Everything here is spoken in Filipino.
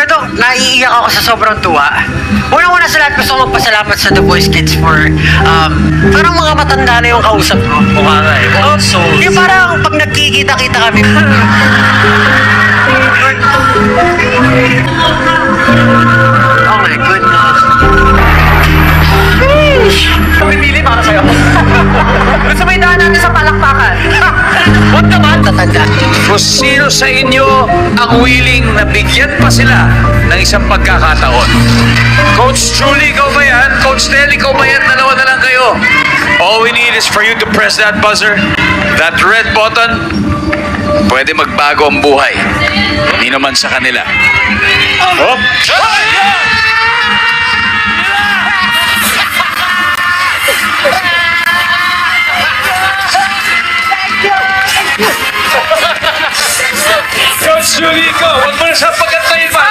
Dok, naiiyak ako sa sobrang tuwa. Unang-una sa lahat, gusto ko magpasalamat sa The Boys Kids for, parang mga matanda na yung kausap ko. Mukha nga eh. Oh, So, yung parang pag nagkikita-kita kami. Oh my goodness. pumipili para sa'yo. Gusto mo idaan natin sa palakpakan? Huwag naman, tatanda. Kung sino sa inyo ang willing na bigyan pa sila ng isang pagkakataon. Coach Julie, ikaw ba yan? Coach Nel, ikaw ba yan? Dalawa na lang kayo. All we need is for you to press that buzzer, that red button. Pwede magbago ang buhay. Hindi naman sa kanila. Hop! Coach Julie, ikaw, huwag mo na siya pagkantayin pa.